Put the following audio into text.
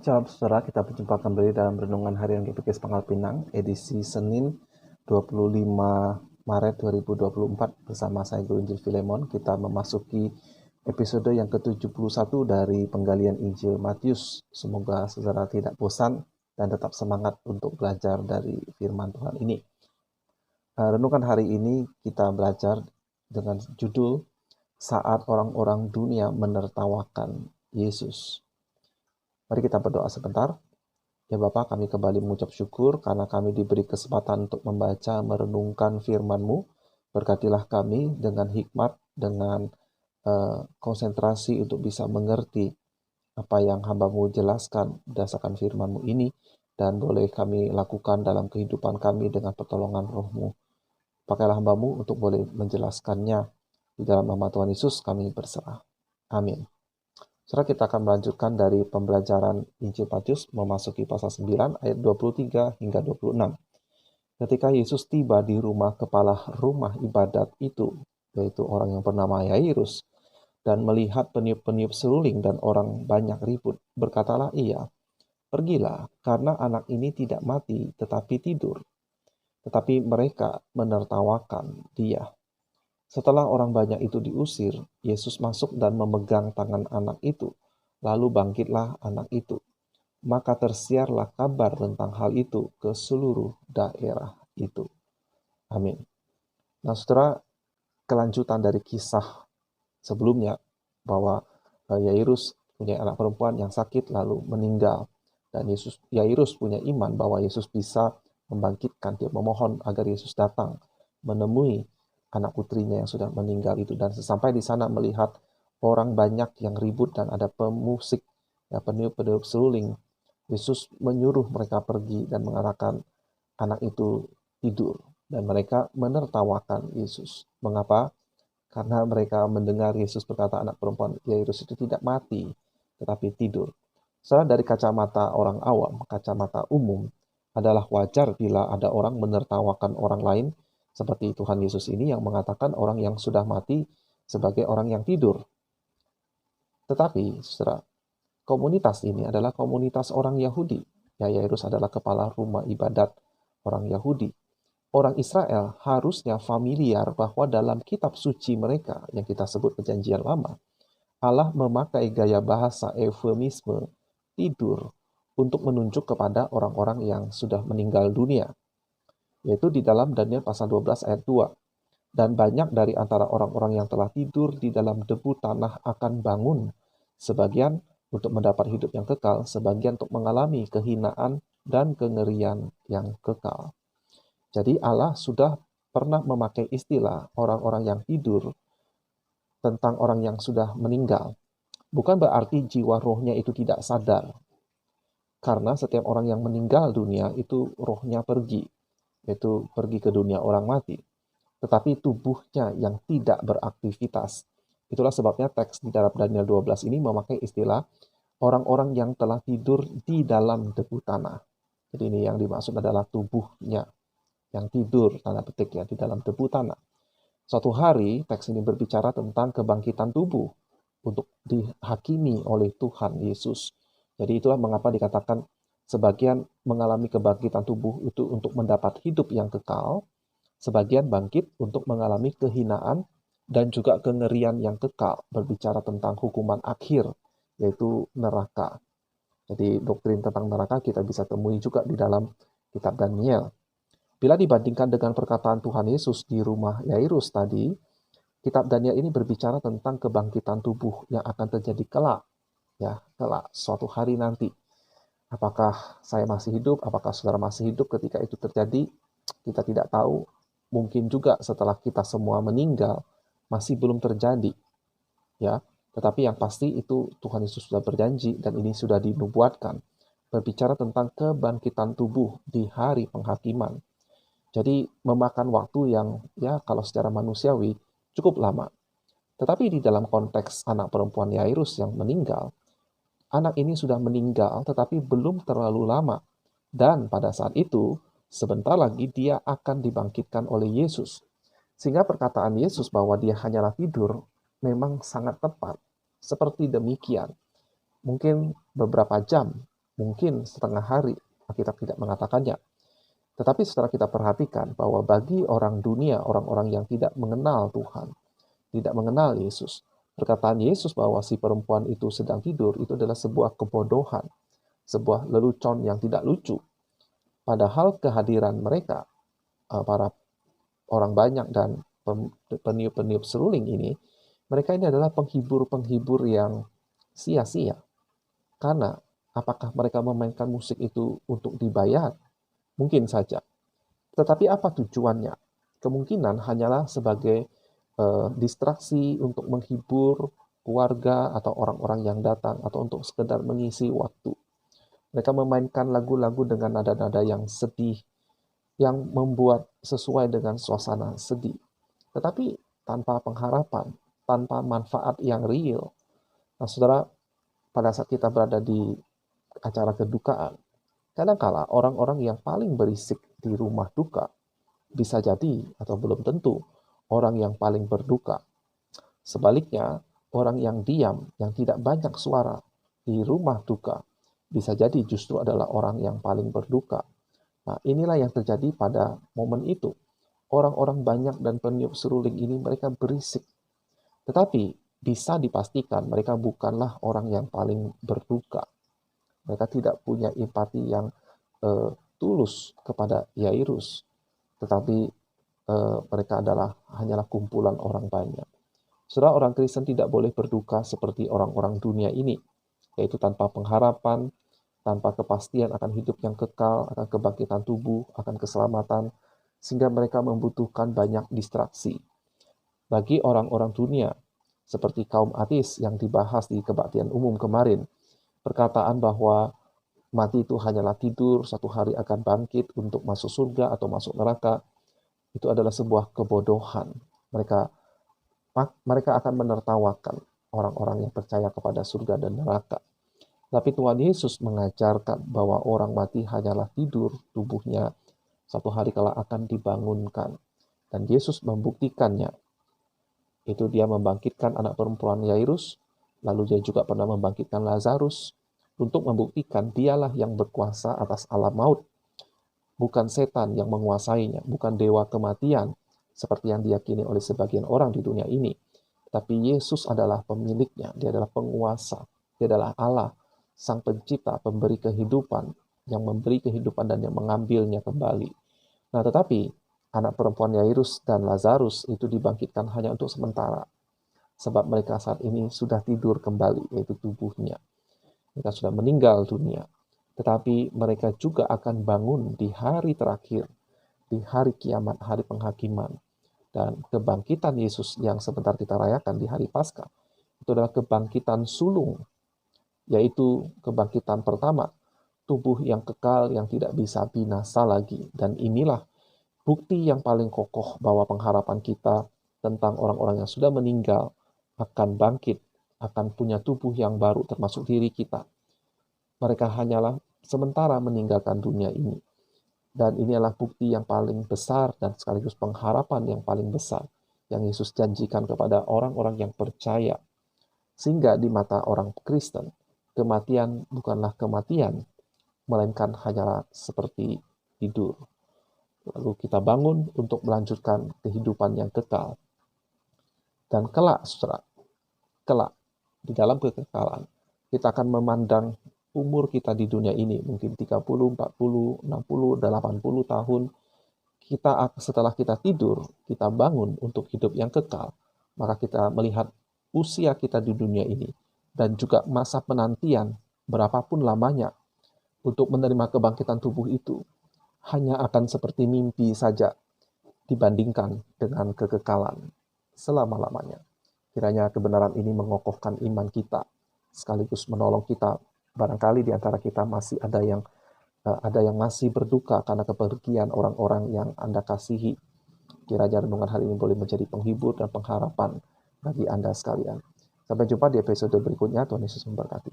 Shalom saudara, kita berjumpa kembali dalam Renungan Harian GPKS Pangkal Pinang, edisi Senin 25 Maret 2024 bersama saya Guru Injil Filemon. Kita memasuki episode yang ke-71 dari penggalian Injil Matius. Semoga saudara tidak bosan dan tetap semangat untuk belajar dari firman Tuhan ini. Renungan hari ini kita belajar dengan judul Saat Orang-orang Dunia Menertawakan Yesus. Mari kita berdoa sebentar. Ya Bapa, kami kembali mengucap syukur karena kami diberi kesempatan untuk membaca, merenungkan firman-Mu. Berkatilah kami dengan hikmat, dengan konsentrasi untuk bisa mengerti apa yang hamba-Mu jelaskan berdasarkan firman-Mu ini, dan boleh kami lakukan dalam kehidupan kami dengan pertolongan Roh-Mu. Pakailah hamba-Mu untuk boleh menjelaskannya. Di dalam nama Tuhan Yesus kami berserah. Amin. Setelah kita akan melanjutkan dari pembelajaran Injil Matius memasuki pasal 9 ayat 23 hingga 26. Ketika Yesus tiba di rumah kepala rumah ibadat itu, yaitu orang yang bernama Yairus, dan melihat peniup-peniup seruling dan orang banyak ribut, berkatalah ia, "Pergilah, karena anak ini tidak mati tetapi tidur." Tetapi mereka menertawakan dia. Setelah orang banyak itu diusir, Yesus masuk dan memegang tangan anak itu. Lalu bangkitlah anak itu. Maka tersiarlah kabar tentang hal itu ke seluruh daerah itu. Amin. Nah, saudara, kelanjutan dari kisah sebelumnya bahwa Yairus punya anak perempuan yang sakit lalu meninggal. Dan Yairus punya iman bahwa Yesus bisa membangkitkan. Dia memohon agar Yesus datang menemui anak putrinya yang sudah meninggal itu, dan sesampai di sana melihat orang banyak yang ribut dan ada pemusik, ya, peniup-peniup seruling. Yesus menyuruh mereka pergi dan mengatakan anak itu tidur, dan mereka menertawakan Yesus. Mengapa? Karena mereka mendengar Yesus berkata anak perempuan Yairus itu tidak mati, tetapi tidur. Setelah dari kacamata orang awam, kacamata umum, adalah wajar bila ada orang menertawakan orang lain, seperti Tuhan Yesus ini yang mengatakan orang yang sudah mati sebagai orang yang tidur. Tetapi, saudara, komunitas ini adalah komunitas orang Yahudi. Yairus adalah kepala rumah ibadat orang Yahudi. Orang Israel harusnya familiar bahwa dalam kitab suci mereka yang kita sebut Perjanjian Lama, Allah memakai gaya bahasa eufemisme tidur untuk menunjuk kepada orang-orang yang sudah meninggal dunia, yaitu di dalam Daniel pasal 12 ayat 2. Dan banyak dari antara orang-orang yang telah tidur di dalam debu tanah akan bangun, sebagian untuk mendapat hidup yang kekal, sebagian untuk mengalami kehinaan dan kengerian yang kekal. Jadi Allah sudah pernah memakai istilah orang-orang yang tidur tentang orang yang sudah meninggal. Bukan berarti jiwa rohnya itu tidak sadar. Karena setiap orang yang meninggal dunia itu rohnya pergi, yaitu pergi ke dunia orang mati. Tetapi tubuhnya yang tidak beraktivitas. Itulah sebabnya teks di dalam Daniel 12 ini memakai istilah orang-orang yang telah tidur di dalam debu tanah. Jadi ini yang dimaksud adalah tubuhnya yang tidur, tanda petik ya, di dalam debu tanah. Suatu hari, teks ini berbicara tentang kebangkitan tubuh untuk dihakimi oleh Tuhan Yesus. Jadi itulah mengapa dikatakan sebagian mengalami kebangkitan tubuh itu untuk mendapat hidup yang kekal, sebagian bangkit untuk mengalami kehinaan dan juga kengerian yang kekal, berbicara tentang hukuman akhir, yaitu neraka. Jadi doktrin tentang neraka kita bisa temui juga di dalam kitab Daniel. Bila dibandingkan dengan perkataan Tuhan Yesus di rumah Yairus tadi, kitab Daniel ini berbicara tentang kebangkitan tubuh yang akan terjadi kelak, ya, kelak suatu hari nanti. Apakah saya masih hidup? Apakah saudara masih hidup ketika itu terjadi? Kita tidak tahu. Mungkin juga setelah kita semua meninggal masih belum terjadi, ya. Tetapi yang pasti itu Tuhan Yesus sudah berjanji dan ini sudah dinubuatkan, berbicara tentang kebangkitan tubuh di hari penghakiman. Jadi memakan waktu yang ya kalau secara manusiawi cukup lama. Tetapi di dalam konteks anak perempuan Yairus yang meninggal, anak ini sudah meninggal tetapi belum terlalu lama. Dan pada saat itu, sebentar lagi dia akan dibangkitkan oleh Yesus. Sehingga perkataan Yesus bahwa dia hanyalah tidur memang sangat tepat. Seperti demikian. Mungkin beberapa jam Mungkin setengah hari Alkitab tidak mengatakannya. Tetapi setelah kita perhatikan bahwa bagi orang dunia, orang-orang yang tidak mengenal Tuhan, tidak mengenal Yesus, perkataan Yesus bahwa si perempuan itu sedang tidur, itu adalah sebuah kebodohan, sebuah lelucon yang tidak lucu. Padahal kehadiran mereka, para orang banyak dan peniup-peniup seruling ini, mereka ini adalah penghibur-penghibur yang sia-sia. Karena apakah mereka memainkan musik itu untuk dibayar? Mungkin saja. Tetapi apa tujuannya? Kemungkinan hanyalah sebagai distraksi untuk menghibur keluarga atau orang-orang yang datang, atau untuk sekedar mengisi waktu. Mereka memainkan lagu-lagu dengan nada-nada yang sedih, yang membuat sesuai dengan suasana sedih. Tetapi tanpa pengharapan, tanpa manfaat yang real. Nah, saudara, pada saat kita berada di acara kedukaan, kadangkala orang-orang yang paling berisik di rumah duka bisa jadi atau belum tentu orang yang paling berduka. Sebaliknya, orang yang diam, yang tidak banyak suara di rumah duka, bisa jadi justru adalah orang yang paling berduka. Nah, inilah yang terjadi pada momen itu. Orang-orang banyak dan peniup seruling ini mereka berisik. Tetapi bisa dipastikan mereka bukanlah orang yang paling berduka. Mereka tidak punya empati yang tulus kepada Yairus, tetapi mereka hanyalah kumpulan orang banyak. Saudara, orang Kristen tidak boleh berduka seperti orang-orang dunia ini, yaitu tanpa pengharapan, tanpa kepastian akan hidup yang kekal, akan kebangkitan tubuh, akan keselamatan, sehingga mereka membutuhkan banyak distraksi. Bagi orang-orang dunia, seperti kaum ateis yang dibahas di kebaktian umum kemarin, perkataan bahwa mati itu hanyalah tidur, satu hari akan bangkit untuk masuk surga atau masuk neraka, itu adalah sebuah kebodohan. Mereka akan menertawakan orang-orang yang percaya kepada surga dan neraka. Tapi Tuhan Yesus mengajarkan bahwa orang mati hanyalah tidur, tubuhnya satu hari kala akan dibangunkan. Dan Yesus membuktikannya. Itu dia membangkitkan anak perempuan Yairus, lalu dia juga pernah membangkitkan Lazarus, untuk membuktikan dialah yang berkuasa atas alam maut. Bukan setan yang menguasainya, bukan dewa kematian, seperti yang diyakini oleh sebagian orang di dunia ini. Tapi Yesus adalah pemiliknya, dia adalah penguasa, dia adalah Allah, Sang Pencipta, pemberi kehidupan, yang memberi kehidupan dan yang mengambilnya kembali. Nah, tetapi anak perempuan Yairus dan Lazarus itu dibangkitkan hanya untuk sementara, sebab mereka saat ini sudah tidur kembali, yaitu tubuhnya. Mereka sudah meninggal dunia. Tetapi mereka juga akan bangun di hari terakhir, di hari kiamat, hari penghakiman. Dan kebangkitan Yesus yang sebentar kita rayakan di hari Paskah, itu adalah kebangkitan sulung, yaitu kebangkitan pertama, tubuh yang kekal yang tidak bisa binasa lagi. Dan inilah bukti yang paling kokoh bahwa pengharapan kita tentang orang-orang yang sudah meninggal akan bangkit, akan punya tubuh yang baru, termasuk diri kita. Mereka hanyalah sementara meninggalkan dunia ini. Dan ini adalah bukti yang paling besar dan sekaligus pengharapan yang paling besar yang Yesus janjikan kepada orang-orang yang percaya. Sehingga di mata orang Kristen, kematian bukanlah kematian, melainkan hanyalah seperti tidur. Lalu kita bangun untuk melanjutkan kehidupan yang kekal. Dan kelak, saudara, kelak, di dalam kekekalan, kita akan memandang umur kita di dunia ini, mungkin 30, 40, 60, 80 tahun, setelah kita tidur, kita bangun untuk hidup yang kekal, maka kita melihat usia kita di dunia ini, dan juga masa penantian, berapapun lamanya, untuk menerima kebangkitan tubuh itu, hanya akan seperti mimpi saja, dibandingkan dengan kekekalan selama-lamanya. Kiranya kebenaran ini mengokohkan iman kita, sekaligus menolong kita. Barangkali di antara kita masih ada yang masih berduka karena kepergian orang-orang yang Anda kasihi. Kiranya renungan hari ini boleh menjadi penghibur dan pengharapan bagi Anda sekalian. Sampai jumpa di episode berikutnya. Tuhan Yesus memberkati.